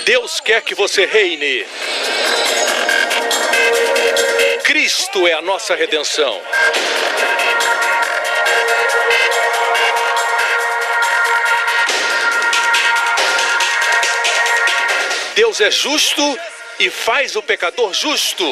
Deus quer que você reine. Cristo é a nossa redenção. Deus é justo e faz o pecador justo.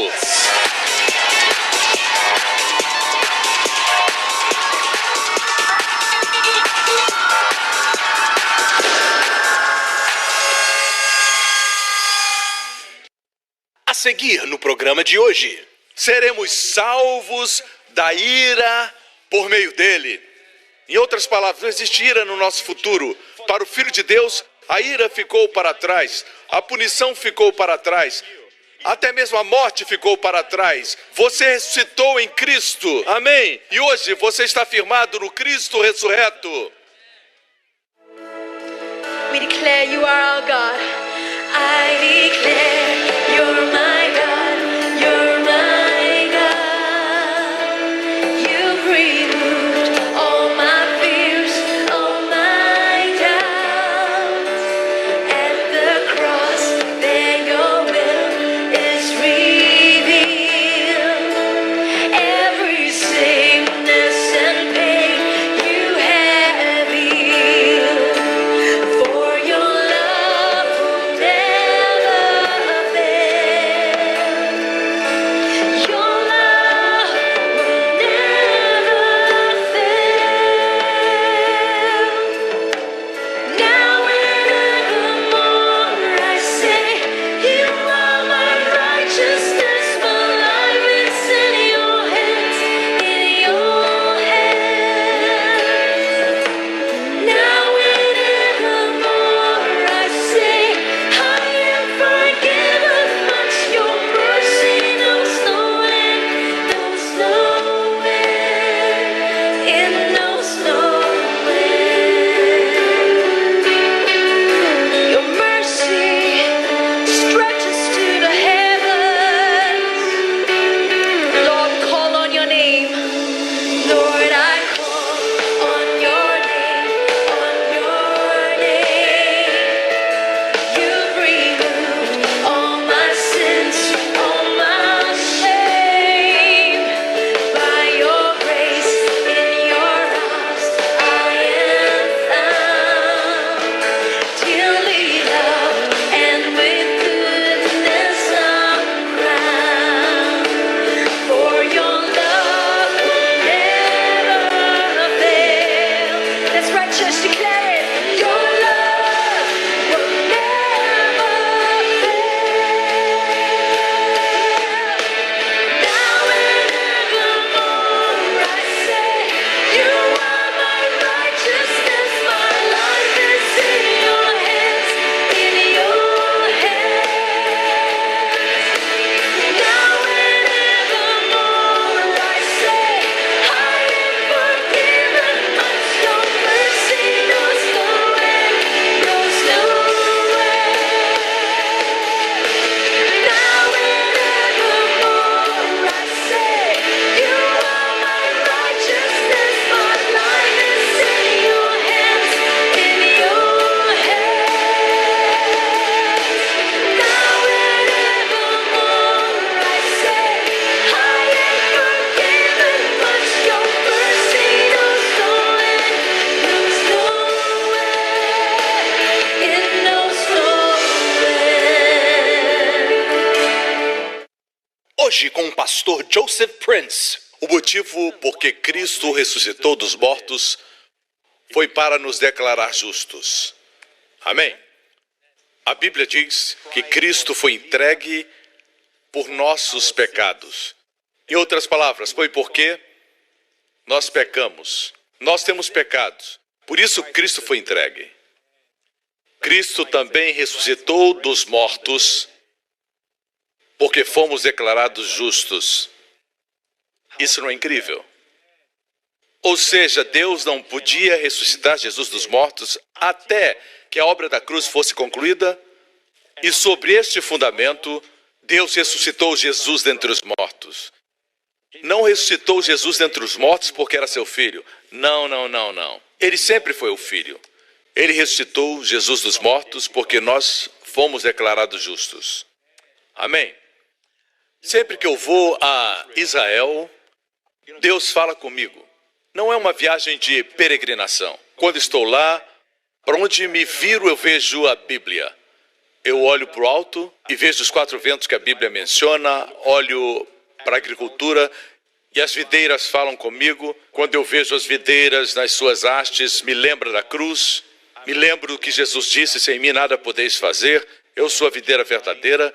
A seguir no programa de hoje, seremos salvos da ira por meio dele. Em outras palavras, não existe ira no nosso futuro. Para o Filho de Deus, a ira ficou para trás, a punição ficou para trás, até mesmo a morte ficou para trás. Você ressuscitou em Cristo, amém? E hoje você está firmado no Cristo ressurreto. We declare you are our God. I declare you're my God. You're my God. You've removed all my fears, all my doubts. At the cross, there your will is revealed. Every sickness and pain you have healed. For your love will never fail. Your love will never fail. Now and evermore I say, you are my righteousness, my life is in your hands, in your hands. Now and evermore I say, I am forgiven much. Your mercy knows no end, knows no end, it knows no end. Your mercy stretches to the heavens. Lord, call on your name. Lord, I call on your name, on your name. You've removed all my sins, all my shame. By your grace, in your arms, I am found. Dearly loved, and with goodness I'm crowned. For your love will never fail. That's right, church, declare it. Your love will never fail. Now and evermore I say, you are my righteousness, my life is in your hands, in your hands. Now and evermore I say, I am forgiven much. Your mercy knows no end, knows no end. Now and evermore I say, you are my righteousness, my life is in your hands, in your hands. Now and evermore I say, I am forgiven much. Your mercy knows no end, knows no end, it knows no end. Hoje com o pastor Joseph Prince. O motivo por que Cristo ressuscitou dos mortos foi para nos declarar justos. Amém? A Bíblia diz que Cristo foi entregue por nossos pecados. Em outras palavras, foi porque nós pecamos. Nós temos pecados. Por isso Cristo foi entregue. Cristo também ressuscitou dos mortos porque fomos declarados justos. Isso não é incrível? Ou seja, Deus não podia ressuscitar Jesus dos mortos até que a obra da cruz fosse concluída? E sobre este fundamento, Deus ressuscitou Jesus dentre os mortos. Não ressuscitou Jesus dentre os mortos porque era seu filho. Não. Ele sempre foi o filho. Ele ressuscitou Jesus dos mortos porque nós fomos declarados justos. Amém? Sempre que eu vou a Israel, Deus fala comigo. Não é uma viagem de peregrinação. Quando estou lá, para onde me viro, eu vejo a Bíblia. Eu olho para o alto e vejo os 4 ventos que a Bíblia menciona, olho para a agricultura e as videiras falam comigo. Quando eu vejo as videiras nas suas hastes, me lembra da cruz, me lembro do que Jesus disse, sem mim nada podeis fazer, eu sou a videira verdadeira.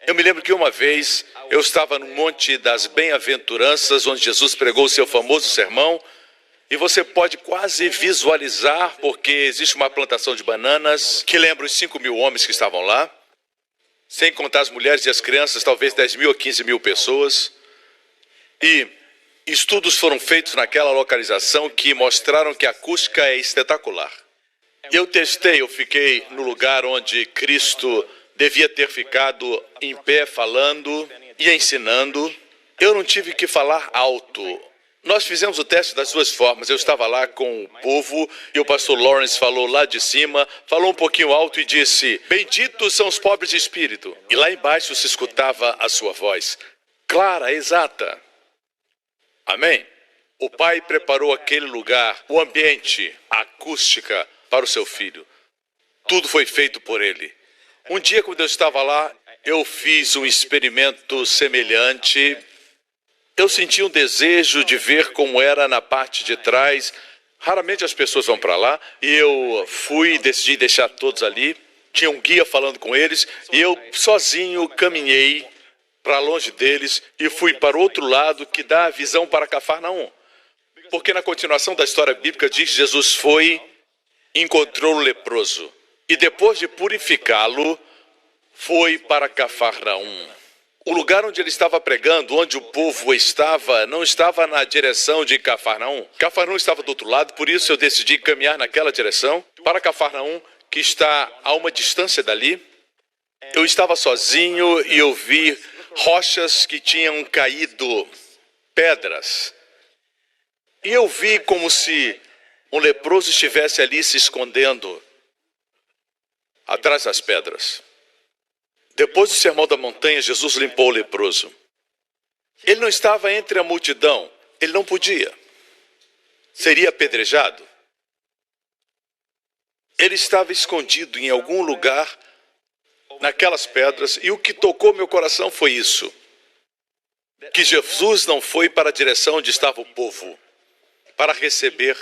Eu me lembro que uma vez eu estava no Monte das Bem-aventuranças, onde Jesus pregou o seu famoso sermão, e você pode quase visualizar, porque existe uma plantação de bananas, que lembra os 5.000 homens que estavam lá, sem contar as mulheres e as crianças, talvez 10.000 ou 15.000 pessoas. E estudos foram feitos naquela localização que mostraram que a acústica é espetacular. Eu testei, eu fiquei no lugar onde Cristo devia ter ficado em pé falando e ensinando. Eu não tive que falar alto. Nós fizemos o teste das 2 formas. Eu estava lá com o povo e o pastor Lawrence falou lá de cima, falou um pouquinho alto e disse: benditos são os pobres de espírito. E lá embaixo se escutava a sua voz, clara, exata. Amém? O Pai preparou aquele lugar, o ambiente, a acústica para o seu filho. Tudo foi feito por ele. Um dia, quando eu estava lá, eu fiz um experimento semelhante. Eu senti um desejo de ver como era na parte de trás. Raramente as pessoas vão para lá. E eu fui, decidi deixar todos ali. Tinha um guia falando com eles. E eu sozinho caminhei para longe deles e fui para o outro lado que dá a visão para Cafarnaum. Porque na continuação da história bíblica diz que Jesus foi, encontrou o leproso. E depois de purificá-lo, foi para Cafarnaum. O lugar onde ele estava pregando, onde o povo estava, não estava na direção de Cafarnaum. Cafarnaum estava do outro lado, por isso eu decidi caminhar naquela direção, para Cafarnaum, que está a uma distância dali. Eu estava sozinho e eu vi rochas que tinham caído, pedras. E eu vi como se um leproso estivesse ali se escondendo atrás das pedras. Depois do sermão da montanha, Jesus limpou o leproso. Ele não estava entre a multidão, ele não podia. Seria apedrejado. Ele estava escondido em algum lugar, naquelas pedras, e o que tocou meu coração foi isso. Que Jesus não foi para a direção onde estava o povo, para receber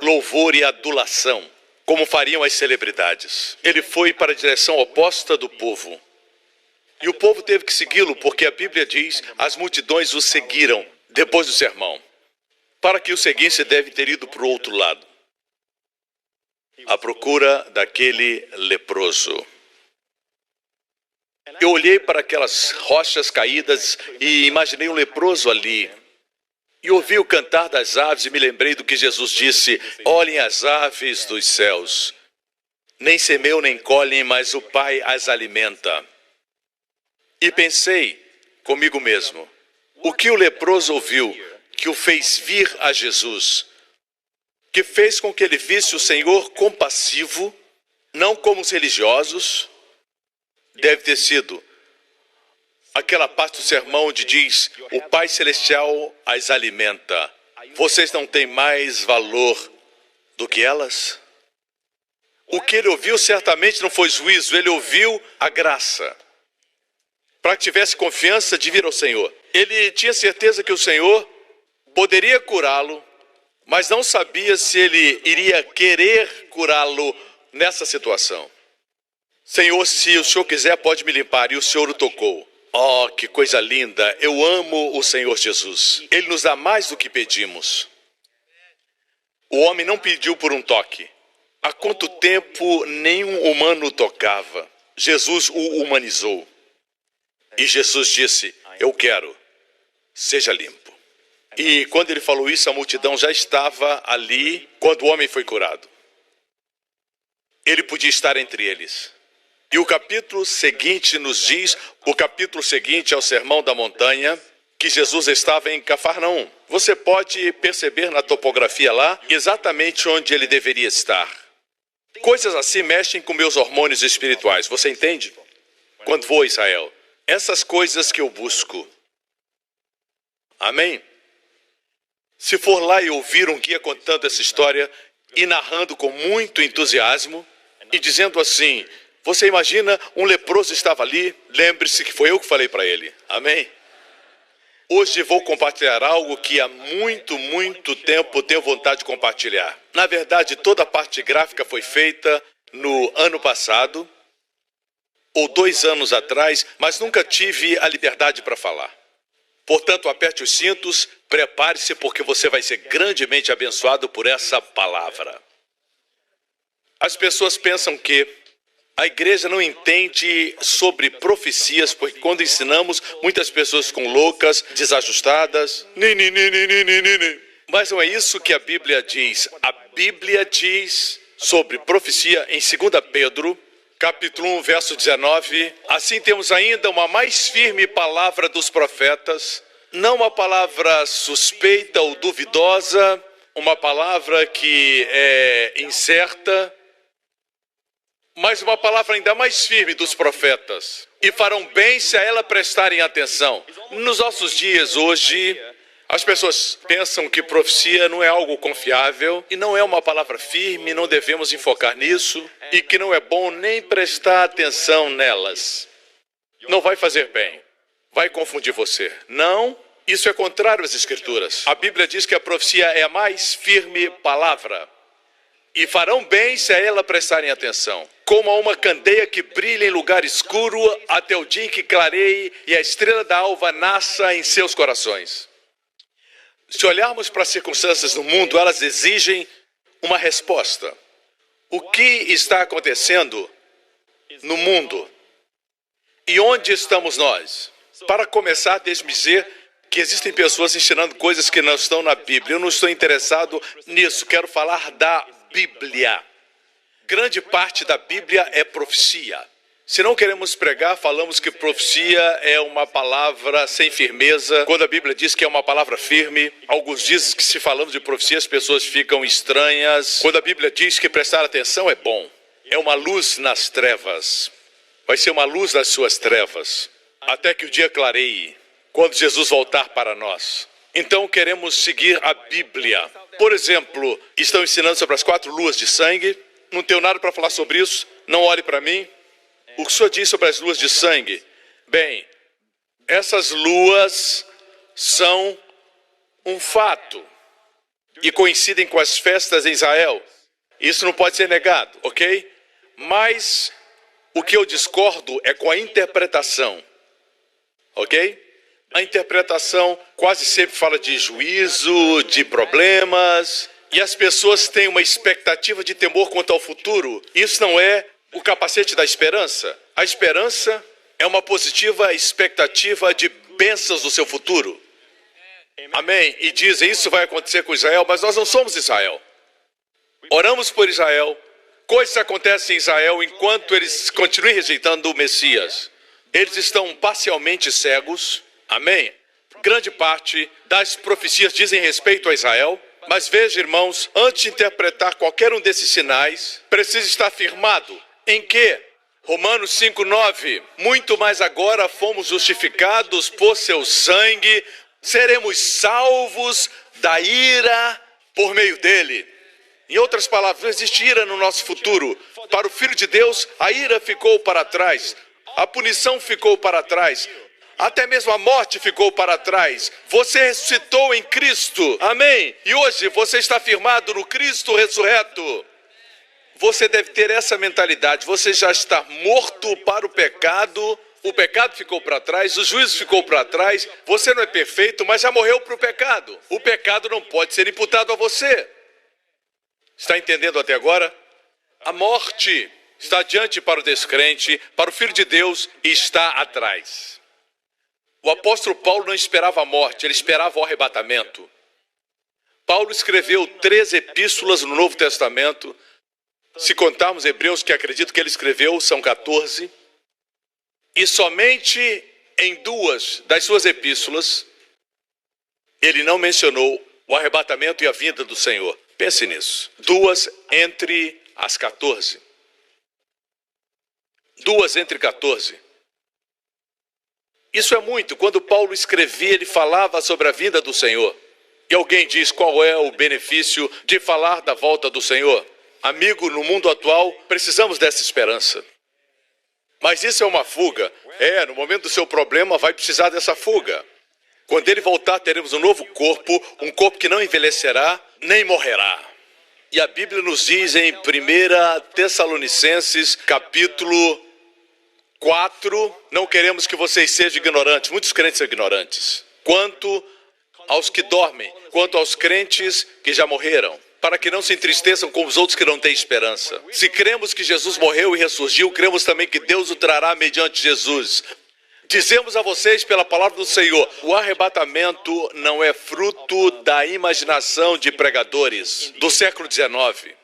louvor e adulação, como fariam as celebridades. Ele foi para a direção oposta do povo. E o povo teve que segui-lo, porque a Bíblia diz, as multidões o seguiram depois do sermão. Para que o seguisse, deve ter ido para o outro lado, à procura daquele leproso. Eu olhei para aquelas rochas caídas e imaginei um leproso ali. E ouvi o cantar das aves e me lembrei do que Jesus disse: olhem as aves dos céus. Nem semeiam nem colhem, mas o Pai as alimenta. E pensei comigo mesmo, o que o leproso ouviu que o fez vir a Jesus, que fez com que ele visse o Senhor compassivo, não como os religiosos, deve ter sido aquela parte do sermão onde diz, o Pai Celestial as alimenta. Vocês não têm mais valor do que elas? O que ele ouviu certamente não foi juízo, ele ouviu a graça. Para que tivesse confiança de vir ao Senhor. Ele tinha certeza que o Senhor poderia curá-lo, mas não sabia se ele iria querer curá-lo nessa situação. Senhor, se o Senhor quiser, pode me limpar. E o Senhor o tocou. Oh, que coisa linda! Eu amo o Senhor Jesus. Ele nos dá mais do que pedimos. O homem não pediu por um toque. Há quanto tempo nenhum humano tocava? Jesus o humanizou. E Jesus disse, eu quero, seja limpo. E quando ele falou isso, a multidão já estava ali quando o homem foi curado. Ele podia estar entre eles. E o capítulo seguinte nos diz, o capítulo seguinte é o Sermão da Montanha, que Jesus estava em Cafarnaum. Você pode perceber na topografia lá exatamente onde ele deveria estar. Coisas assim mexem com meus hormônios espirituais. Você entende? Quando vou a Israel, essas coisas que eu busco. Amém? Se for lá e ouvir um guia contando essa história e narrando com muito entusiasmo e dizendo assim, você imagina um leproso estava ali, lembre-se que foi eu que falei para ele. Amém? Hoje vou compartilhar algo que há muito tempo tenho vontade de compartilhar. Na verdade, toda a parte gráfica foi feita no ano passado, ou 2 anos atrás, mas nunca tive a liberdade para falar. Portanto, aperte os cintos, prepare-se, porque você vai ser grandemente abençoado por essa palavra. As pessoas pensam que a igreja não entende sobre profecias, porque quando ensinamos, muitas pessoas ficam loucas, desajustadas. Mas não é isso que a Bíblia diz. A Bíblia diz sobre profecia em 2 Pedro, capítulo 1, verso 19. Assim temos ainda uma mais firme palavra dos profetas, não uma palavra suspeita ou duvidosa, uma palavra que é incerta, mas uma palavra ainda mais firme dos profetas. E farão bem se a ela prestarem atenção. Nos nossos dias hoje, as pessoas pensam que profecia não é algo confiável e não é uma palavra firme, não devemos enfocar nisso e que não é bom nem prestar atenção nelas. Não vai fazer bem, vai confundir você. Não, isso é contrário às Escrituras. A Bíblia diz que a profecia é a mais firme palavra. E farão bem se a ela prestarem atenção. Como a uma candeia que brilha em lugar escuro até o dia em que clareie e a estrela da alva nasça em seus corações. Se olharmos para as circunstâncias do mundo, elas exigem uma resposta. O que está acontecendo no mundo? E onde estamos nós? Para começar, deixe-me dizer que existem pessoas ensinando coisas que não estão na Bíblia. Eu não estou interessado nisso, quero falar da Bíblia. Grande parte da Bíblia é profecia. Se não queremos pregar, falamos que profecia é uma palavra sem firmeza. Quando a Bíblia diz que é uma palavra firme, alguns dizem que se falamos de profecia as pessoas ficam estranhas. Quando a Bíblia diz que prestar atenção é bom. É uma luz nas trevas. Vai ser uma luz nas suas trevas, até que o dia clareie, quando Jesus voltar para nós. Então queremos seguir a Bíblia. Por exemplo, estão ensinando sobre as 4 luas de sangue. Não tenho nada para falar sobre isso. Não olhe para mim. O que o senhor diz sobre as luas de sangue? Bem, essas luas são um fato e coincidem com as festas em Israel. Isso não pode ser negado, ok? Mas o que eu discordo é com a interpretação, ok? A interpretação quase sempre fala de juízo, de problemas, e as pessoas têm uma expectativa de temor quanto ao futuro. Isso não é o capacete da esperança. A esperança é uma positiva expectativa de bênçãos no seu futuro. Amém? E dizem, isso vai acontecer com Israel, mas nós não somos Israel. Oramos por Israel, coisas acontecem em Israel enquanto eles continuem rejeitando o Messias. Eles estão parcialmente cegos. Amém? Grande parte das profecias dizem respeito a Israel, mas veja, irmãos, antes de interpretar qualquer um desses sinais, precisa estar firmado em que? Romanos 5:9, muito mais agora fomos justificados por seu sangue, seremos salvos da ira por meio dele. Em outras palavras, não existe ira no nosso futuro. Para o Filho de Deus, a ira ficou para trás, a punição ficou para trás. Até mesmo a morte ficou para trás. Você ressuscitou em Cristo. Amém? E hoje você está firmado no Cristo ressurreto. Você deve ter essa mentalidade. Você já está morto para o pecado. O pecado ficou para trás. O juízo ficou para trás. Você não é perfeito, mas já morreu para o pecado. O pecado não pode ser imputado a você. Está entendendo até agora? A morte está adiante para o descrente, para o Filho de Deus e está atrás. O apóstolo Paulo não esperava a morte, ele esperava o arrebatamento. Paulo escreveu 3 epístolas no Novo Testamento. Se contarmos Hebreus, que acredito que ele escreveu, são 14. E somente em 2 das suas epístolas, ele não mencionou o arrebatamento e a vinda do Senhor. Pense nisso. 2 entre às 14. 2 entre 14. Isso é muito. Quando Paulo escrevia, ele falava sobre a vinda do Senhor. E alguém diz qual é o benefício de falar da volta do Senhor? Amigo, no mundo atual, precisamos dessa esperança. Mas isso é uma fuga. No momento do seu problema, vai precisar dessa fuga. Quando ele voltar, teremos um novo corpo, um corpo que não envelhecerá, nem morrerá. E a Bíblia nos diz em 1 Tessalonicenses, capítulo 4, não queremos que vocês sejam ignorantes, muitos crentes são ignorantes, quanto aos que dormem, quanto aos crentes que já morreram, para que não se entristeçam com os outros que não têm esperança. Se cremos que Jesus morreu e ressurgiu, cremos também que Deus o trará mediante Jesus. Dizemos a vocês pela palavra do Senhor, o arrebatamento não é fruto da imaginação de pregadores do século XIX.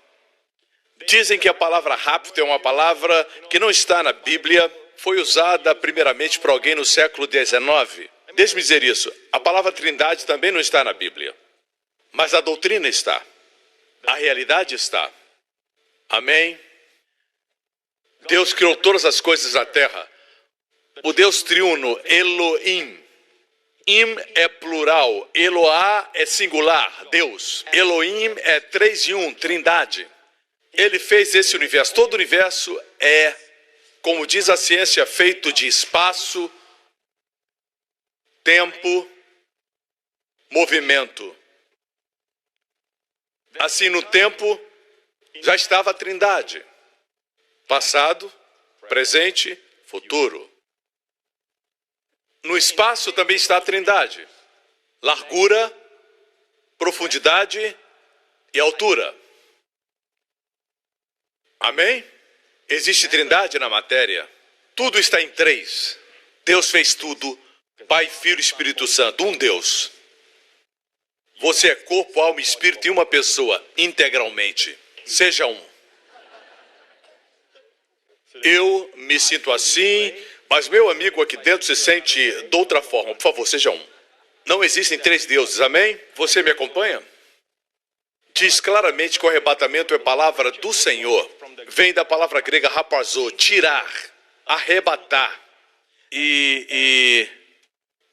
Dizem que a palavra rapto é uma palavra que não está na Bíblia, foi usada primeiramente por alguém no século XIX. Deixe-me dizer isso, a palavra trindade também não está na Bíblia, mas a doutrina está, a realidade está. Amém? Deus criou todas as coisas na terra. O Deus triuno, Elohim. Im é plural, Eloá é singular, Deus. Elohim é 3 em 1, trindade. Ele fez esse universo. Todo o universo é, como diz a ciência, feito de espaço, tempo, movimento. Assim, no tempo, já estava a trindade. Passado, presente, futuro. No espaço também está a trindade. Largura, profundidade e altura. Amém? Existe trindade na matéria. Tudo está em 3. Deus fez tudo. Pai, Filho e Espírito Santo. Um Deus. Você é corpo, alma e espírito em uma pessoa, integralmente. Seja um. Eu me sinto assim, mas meu amigo aqui dentro se sente de outra forma. Por favor, seja um. Não existem 3 deuses, amém? Você me acompanha? Diz claramente que o arrebatamento é palavra do Senhor. Vem da palavra grega rapazô, tirar, arrebatar.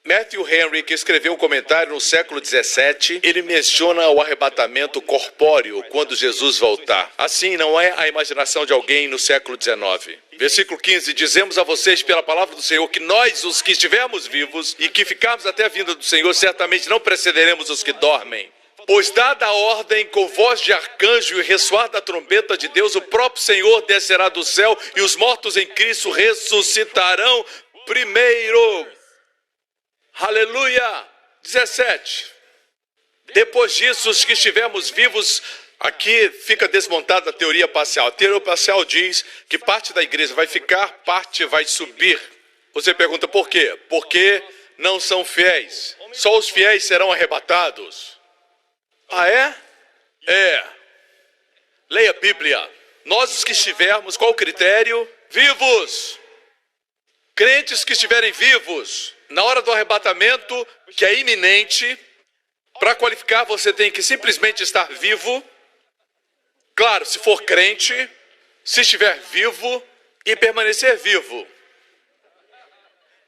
Matthew Henry, que escreveu um comentário no século XVII, ele menciona o arrebatamento corpóreo quando Jesus voltar. Assim, não é a imaginação de alguém no século XIX. Versículo 15, dizemos a vocês pela palavra do Senhor que nós, os que estivermos vivos e que ficarmos até a vinda do Senhor, certamente não precederemos os que dormem. Pois dada a ordem, com voz de arcanjo e ressoar da trombeta de Deus, o próprio Senhor descerá do céu e os mortos em Cristo ressuscitarão primeiro. Aleluia! 17. Depois disso, os que estivermos vivos, aqui fica desmontada a teoria parcial. A teoria parcial diz que parte da igreja vai ficar, parte vai subir. Você pergunta por quê? Porque não são fiéis. Só os fiéis serão arrebatados. Ah, é? É. Leia a Bíblia. Nós os que estivermos, qual o critério? Vivos. Crentes que estiverem vivos, na hora do arrebatamento, que é iminente, para qualificar você tem que simplesmente estar vivo. Claro, se for crente, se estiver vivo e permanecer vivo.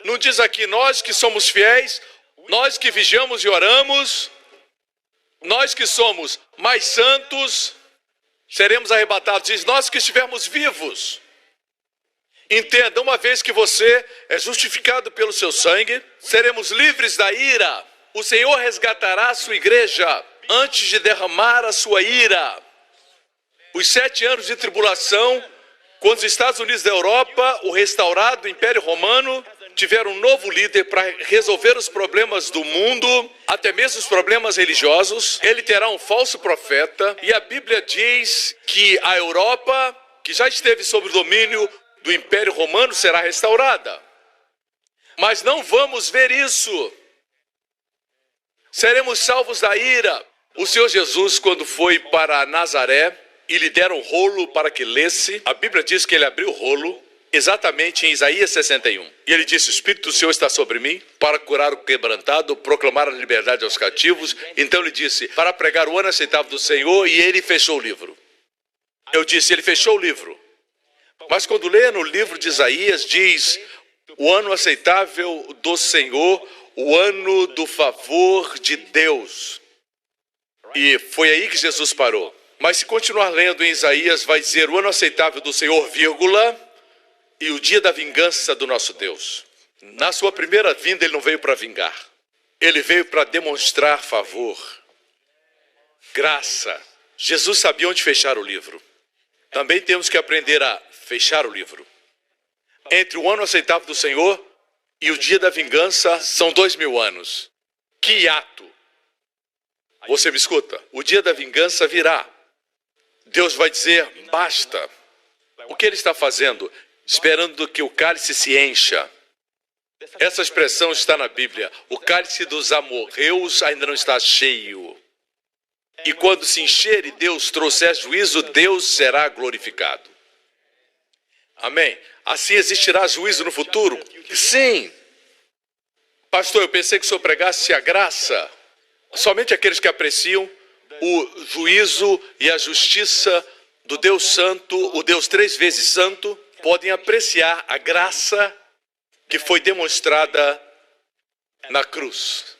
Não diz aqui nós que somos fiéis, nós que vigiamos e oramos, nós que somos mais santos, seremos arrebatados. Diz nós que estivermos vivos. Entenda, uma vez que você é justificado pelo seu sangue, seremos livres da ira. O Senhor resgatará a sua igreja antes de derramar a sua ira. Os 7 anos de tribulação, quando os Estados Unidos da Europa, o restaurado Império Romano, tiveram um novo líder para resolver os problemas do mundo, até mesmo os problemas religiosos. Ele terá um falso profeta e a Bíblia diz que a Europa, que já esteve sob o domínio do Império Romano, será restaurada. Mas não vamos ver isso. Seremos salvos da ira. O Senhor Jesus, quando foi para Nazaré e lhe deram um rolo para que lesse, a Bíblia diz que ele abriu o rolo exatamente em Isaías 61. E ele disse: o Espírito do Senhor está sobre mim para curar o quebrantado, proclamar a liberdade aos cativos. Então ele disse: para pregar o ano aceitável do Senhor, e ele fechou o livro. Eu disse, ele fechou o livro. Mas quando lê no livro de Isaías, diz, o ano aceitável do Senhor, o ano do favor de Deus. E foi aí que Jesus parou. Mas se continuar lendo em Isaías, vai dizer o ano aceitável do Senhor, vírgula, e o dia da vingança do nosso Deus. Na sua primeira vinda, ele não veio para vingar. Ele veio para demonstrar favor, graça. Jesus sabia onde fechar o livro. Também temos que aprender a fechar o livro. Entre o ano aceitável do Senhor e o dia da vingança são 2000 anos. Que hiato! Você me escuta? O dia da vingança virá. Deus vai dizer, basta. O que ele está fazendo? Esperando que o cálice se encha. Essa expressão está na Bíblia. O cálice dos amorreus ainda não está cheio. E quando se encher e Deus trouxer juízo, Deus será glorificado. Amém? Assim existirá juízo no futuro? Sim. Pastor, eu pensei que o senhor pregasse a graça. Somente aqueles que apreciam o juízo e a justiça do Deus Santo, o Deus 3 vezes Santo, podem apreciar a graça que foi demonstrada na cruz.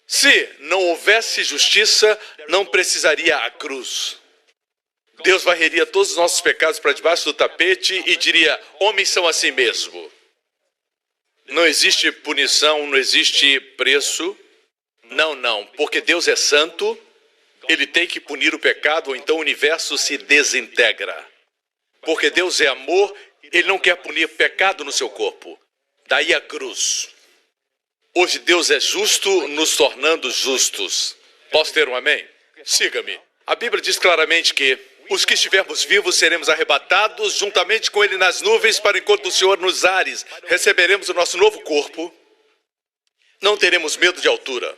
Se não houvesse justiça, não precisaria a cruz. Deus varreria todos os nossos pecados para debaixo do tapete e diria, homens são assim mesmo. Não existe punição, não existe preço. Não, porque Deus é santo, ele tem que punir o pecado, ou então o universo se desintegra. Porque Deus é amor, ele não quer punir pecado no seu corpo. Daí a cruz. Hoje Deus é justo, nos tornando justos. Posso ter um amém? Siga-me. A Bíblia diz claramente que os que estivermos vivos seremos arrebatados juntamente com ele nas nuvens para o encontro do Senhor nos ares. Receberemos o nosso novo corpo. Não teremos medo de altura.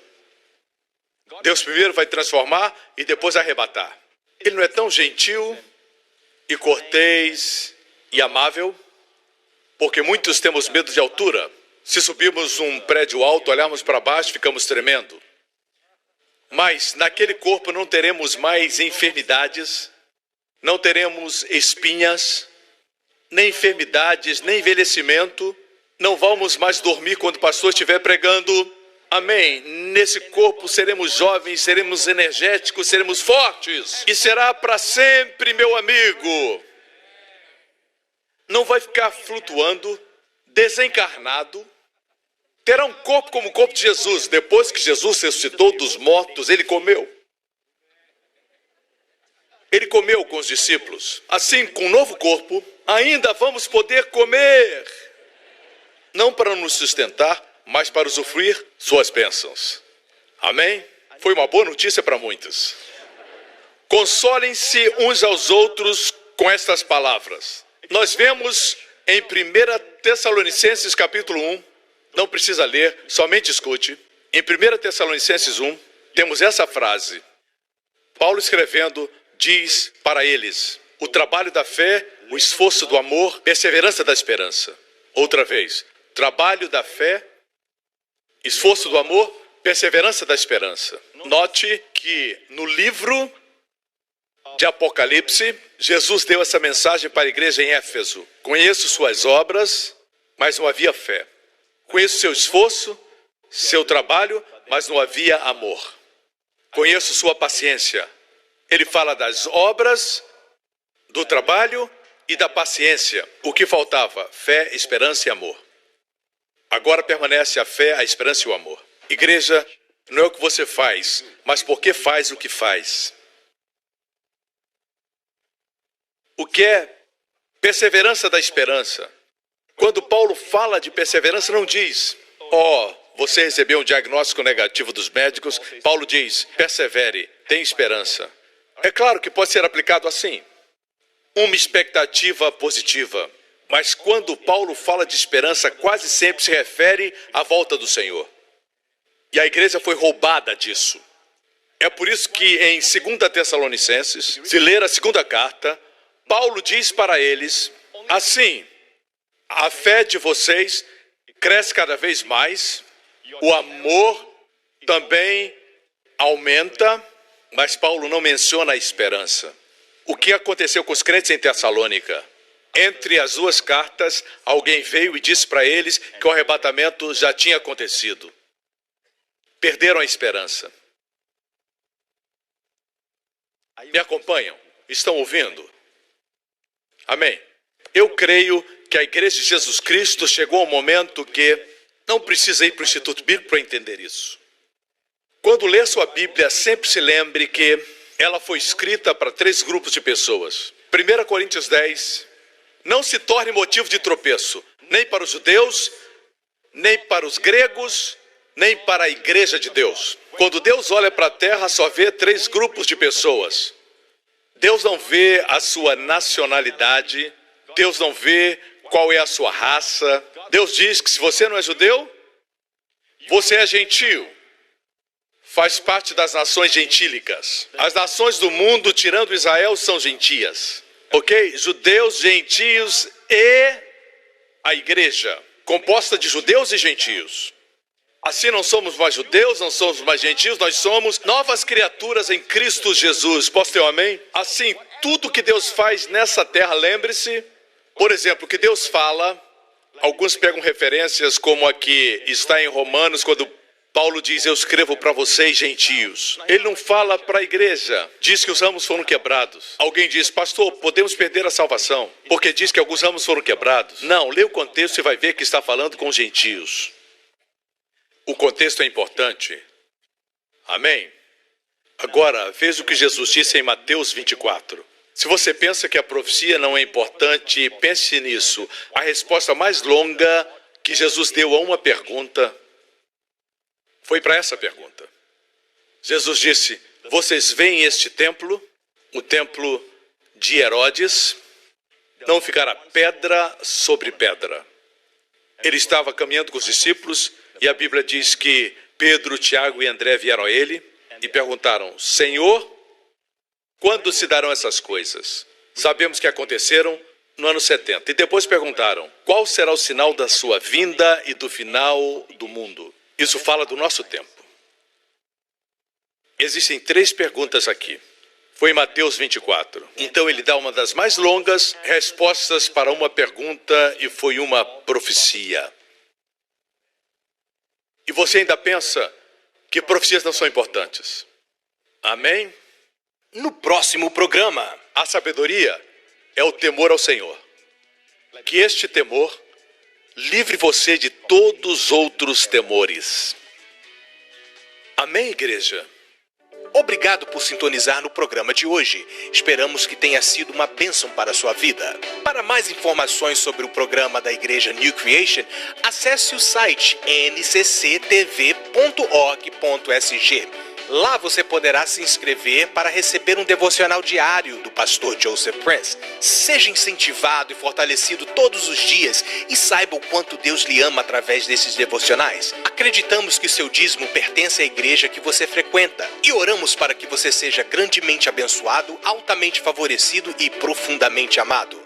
Deus primeiro vai transformar e depois arrebatar. Ele não é tão gentil e cortês e amável, porque muitos temos medo de altura. Se subirmos um prédio alto, olharmos para baixo, ficamos tremendo. Mas naquele corpo não teremos mais enfermidades, não teremos espinhas, nem enfermidades, nem envelhecimento. Não vamos mais dormir quando o pastor estiver pregando. Amém. Nesse corpo seremos jovens, seremos energéticos, seremos fortes. E será para sempre, meu amigo. Não vai ficar flutuando, desencarnado. Terá um corpo como o corpo de Jesus. Depois que Jesus ressuscitou dos mortos, ele comeu. Ele comeu com os discípulos. Assim, com um novo corpo, ainda vamos poder comer. Não para nos sustentar, mas para usufruir suas bênçãos. Amém? Foi uma boa notícia para muitos. Consolem-se uns aos outros com estas palavras. Nós vemos em 1 Tessalonicenses capítulo 1, não precisa ler, somente escute. Em 1 Tessalonicenses 1, temos essa frase. Paulo escrevendo, diz para eles, o trabalho da fé, o esforço do amor, perseverança da esperança. Outra vez, trabalho da fé, esforço do amor, perseverança da esperança. Note que no livro de Apocalipse, Jesus deu essa mensagem para a igreja em Éfeso. Conheço suas obras, mas não havia fé. Conheço seu esforço, seu trabalho, mas não havia amor. Conheço sua paciência. Ele fala das obras, do trabalho e da paciência. O que faltava? Fé, esperança e amor. Agora permanece a fé, a esperança e o amor. Igreja, não é o que você faz, mas por que faz o que faz. O que é perseverança da esperança? Quando Paulo fala de perseverança, não diz, você recebeu um diagnóstico negativo dos médicos. Paulo diz, persevere, tem esperança. É claro que pode ser aplicado assim. Uma expectativa positiva. Mas quando Paulo fala de esperança, quase sempre se refere à volta do Senhor. E a igreja foi roubada disso. É por isso que em 2 Tessalonicenses, se ler a segunda carta, Paulo diz para eles, assim, a fé de vocês cresce cada vez mais, o amor também aumenta, mas Paulo não menciona a esperança. o que aconteceu com os crentes em Tessalônica. Entre as duas cartas, alguém veio e disse para eles que o arrebatamento já tinha acontecido. Perderam a esperança. Me acompanham? Estão ouvindo? Amém? Eu creio que a Igreja de Jesus Cristo chegou ao momento que não precisa ir para o Instituto Bíblico para entender isso. Quando lê sua Bíblia, sempre se lembre que ela foi escrita para 3 grupos de pessoas. 1 Coríntios 10, não se torne motivo de tropeço, nem para os judeus, nem para os gregos, nem para a Igreja de Deus. Quando Deus olha para a terra, só vê 3 grupos de pessoas. Deus não vê a sua nacionalidade, Deus não vê qual é a sua raça. Deus diz que se você não é judeu, você é gentio. Faz parte das nações gentílicas. As nações do mundo, tirando Israel, são gentias. Ok? Judeus, gentios e a igreja, composta de judeus e gentios. Assim não somos mais judeus, não somos mais gentios, nós somos novas criaturas em Cristo Jesus. Posso ter um amém? Assim, tudo que Deus faz nessa terra, lembre-se, por exemplo, que Deus fala, alguns pegam referências como aqui está em Romanos, quando Paulo diz, eu escrevo para vocês, gentios. Ele não fala para a igreja. Diz que os ramos foram quebrados. Alguém diz, pastor, podemos perder a salvação, porque diz que alguns ramos foram quebrados. Não, lê o contexto e vai ver que está falando com os gentios. O contexto é importante. Amém? Agora, veja o que Jesus disse em Mateus 24. Se você pensa que a profecia não é importante, pense nisso. A resposta mais longa que Jesus deu a uma pergunta foi para essa pergunta. Jesus disse, vocês veem este templo, o templo de Herodes, não ficará pedra sobre pedra. Ele estava caminhando com os discípulos e a Bíblia diz que Pedro, Tiago e André vieram a ele e perguntaram, Senhor, quando se darão essas coisas? Sabemos que aconteceram no ano 70. E depois perguntaram, qual será o sinal da sua vinda e do final do mundo? Isso fala do nosso tempo. Existem 3 perguntas aqui. Foi em Mateus 24. Então ele dá uma das mais longas respostas para uma pergunta e foi uma profecia. E você ainda pensa que profecias não são importantes. Amém? No próximo programa, A sabedoria é o temor ao Senhor. Que este temor livre você de todos os outros temores. Amém, igreja? obrigado por sintonizar no programa de hoje. Esperamos que tenha sido uma bênção para a sua vida. Para mais informações sobre o programa da Igreja New Creation, acesse o site ncctv.org.sg. Lá você poderá se inscrever para receber um devocional diário do pastor Joseph Prince. Seja incentivado e fortalecido todos os dias e saiba o quanto Deus lhe ama através desses devocionais. Acreditamos que seu dízimo pertence à igreja que você frequenta e oramos para que você seja grandemente abençoado, altamente favorecido e profundamente amado.